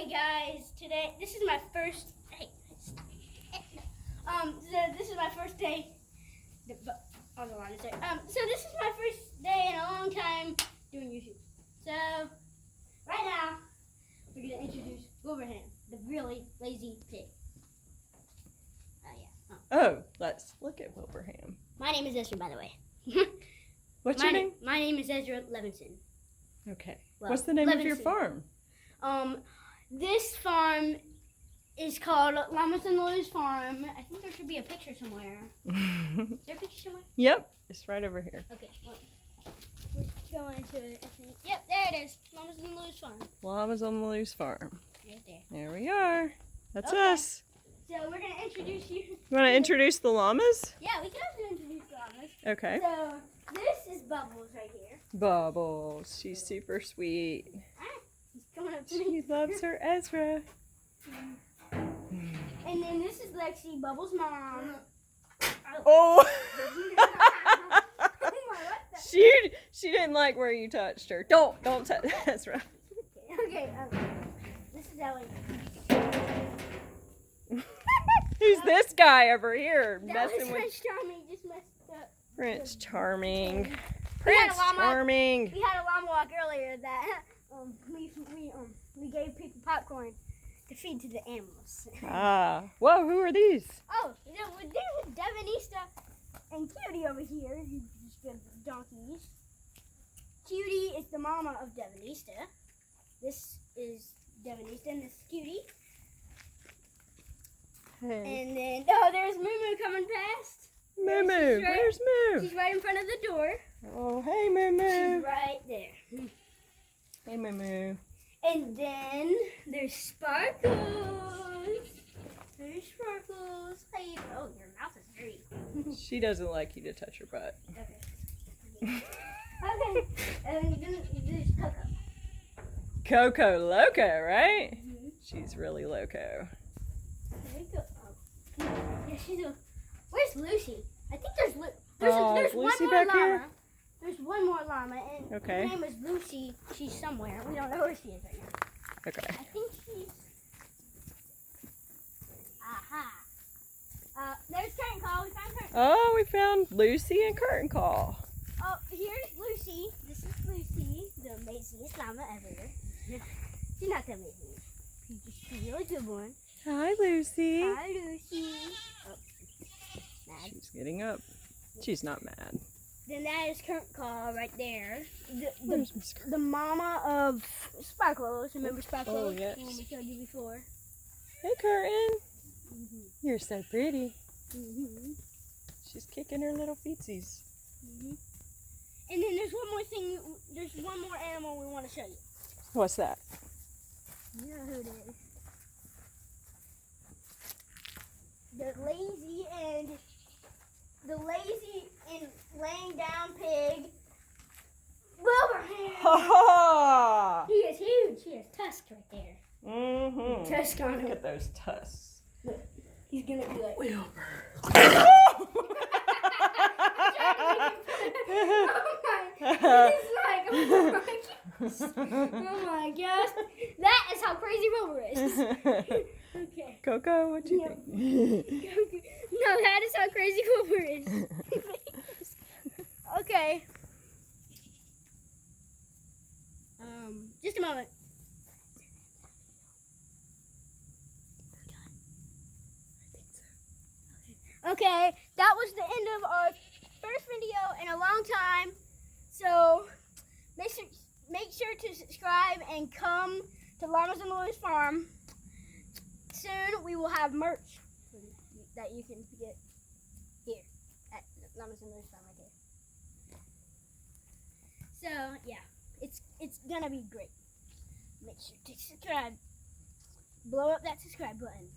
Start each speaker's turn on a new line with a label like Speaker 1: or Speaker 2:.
Speaker 1: Okay, guys. Today, this is my first. Hey, this is my first day. On the line, so this is my first day in a long time doing YouTube. So right now, we're gonna introduce Wilbraham, the really lazy pig.
Speaker 2: Oh, let's look at Wilbraham.
Speaker 1: My name is Ezra, by the way.
Speaker 2: What's your name?
Speaker 1: My name is Ezra Levinson.
Speaker 2: Okay.
Speaker 1: Well,
Speaker 2: what's the name
Speaker 1: Levinson.
Speaker 2: of your farm?
Speaker 1: This farm is called Llamas and Lou's Farm. I think there should be a picture somewhere. Is there a picture somewhere?
Speaker 2: Yep, it's right over here.
Speaker 1: Okay, well, we're going to it, I think. Yep, there it is. Llamas and Lou's Farm.
Speaker 2: Llamas on the Lou's farm.
Speaker 1: Right there.
Speaker 2: There we are. That's
Speaker 1: Okay.
Speaker 2: us.
Speaker 1: So we're going to introduce you.
Speaker 2: You want to introduce the llamas?
Speaker 1: Yeah, we can also introduce the llamas.
Speaker 2: Okay.
Speaker 1: So this is Bubbles right here.
Speaker 2: Bubbles. She's super sweet.
Speaker 1: He's coming up to me.
Speaker 2: She loves her Ezra.
Speaker 1: And then this is Lexi, Bubbles' mom.
Speaker 2: Oh!
Speaker 1: What
Speaker 2: She didn't like where you touched her. Don't touch Ezra.
Speaker 1: Okay, this is Ellie.
Speaker 2: Who's this guy over here
Speaker 1: That
Speaker 2: messing
Speaker 1: was
Speaker 2: with
Speaker 1: Prince Charming, just messed up.
Speaker 2: Prince Charming?
Speaker 1: We had a
Speaker 2: Prince
Speaker 1: llama.
Speaker 2: Charming.
Speaker 1: We had a llama walk earlier that we gave people popcorn to feed to the animals.
Speaker 2: Ah. Whoa, who are these?
Speaker 1: Oh, there's Devonista and Cutie over here. Just good donkeys. Cutie is the mama of Devonista. This is Devonista and this is Cutie.
Speaker 2: Hey.
Speaker 1: And then, there's Moo coming past.
Speaker 2: Moo Moo. Where's Moo?
Speaker 1: She's right in front of the door.
Speaker 2: Oh, hey Moo Moo.
Speaker 1: She's right there.
Speaker 2: Hey Moo Moo.
Speaker 1: And then there's Sparkles. There's Sparkles. Hey, oh, your mouth is dirty.
Speaker 2: She doesn't like you to touch her butt.
Speaker 1: Okay. Okay. And then there's Coco.
Speaker 2: Coco Loco, right?
Speaker 1: Mm-hmm.
Speaker 2: She's really loco.
Speaker 1: There you go. Oh. Yeah, she's a. Where's Lucy? I think there's one
Speaker 2: Lucy
Speaker 1: more
Speaker 2: back
Speaker 1: llama.
Speaker 2: here?
Speaker 1: There's one more llama, and
Speaker 2: Okay.
Speaker 1: her name is Lucy. She's somewhere. We don't know where she is right now.
Speaker 2: Okay.
Speaker 1: I think she's. Aha. There's Curtain Call. We found Curtain Call.
Speaker 2: Oh, we found Lucy and Curtain Call.
Speaker 1: Oh, here's Lucy. This is Lucy, the amazingest llama ever. She's not the amazingest. She's a really good one.
Speaker 2: Hi, Lucy.
Speaker 1: Hi, Lucy. Oh, mad.
Speaker 2: She's getting up. She's not mad.
Speaker 1: Then that is Curtain Call right there.
Speaker 2: Where's Miss Curtain?
Speaker 1: The mama of Sparkles. Remember Sparkles?
Speaker 2: Oh, yes.
Speaker 1: The one we showed you before.
Speaker 2: Hey, Curtin.
Speaker 1: Mm-hmm.
Speaker 2: You're so pretty.
Speaker 1: Mm-hmm.
Speaker 2: She's kicking her little feetsies.
Speaker 1: Mm-hmm. And then there's one more thing. There's one more animal we want to show you.
Speaker 2: What's that?
Speaker 1: You know who it is. The lazy and laying down pig, Wilbraham.
Speaker 2: Ha ha!
Speaker 1: He is huge. He has tusks right there.
Speaker 2: Mm-hmm.
Speaker 1: Tusk on
Speaker 2: Look
Speaker 1: him.
Speaker 2: at those tusks.
Speaker 1: Look, he's gonna be like.
Speaker 2: Wilbur.
Speaker 1: Oh my gosh. That is how crazy Wilbur is. Okay.
Speaker 2: Coco, what do you
Speaker 1: Yep.
Speaker 2: think?
Speaker 1: No, that is how crazy Wilbur is. Okay. Just a moment. Okay, that was the end of our first video in a long time. So make sure to subscribe and come to Llamas and Lou's Farm. Soon we will have merch that you can get here at Llamas and Lou's Farm right there. So yeah, it's gonna be great. Make sure to subscribe. Blow up that subscribe button.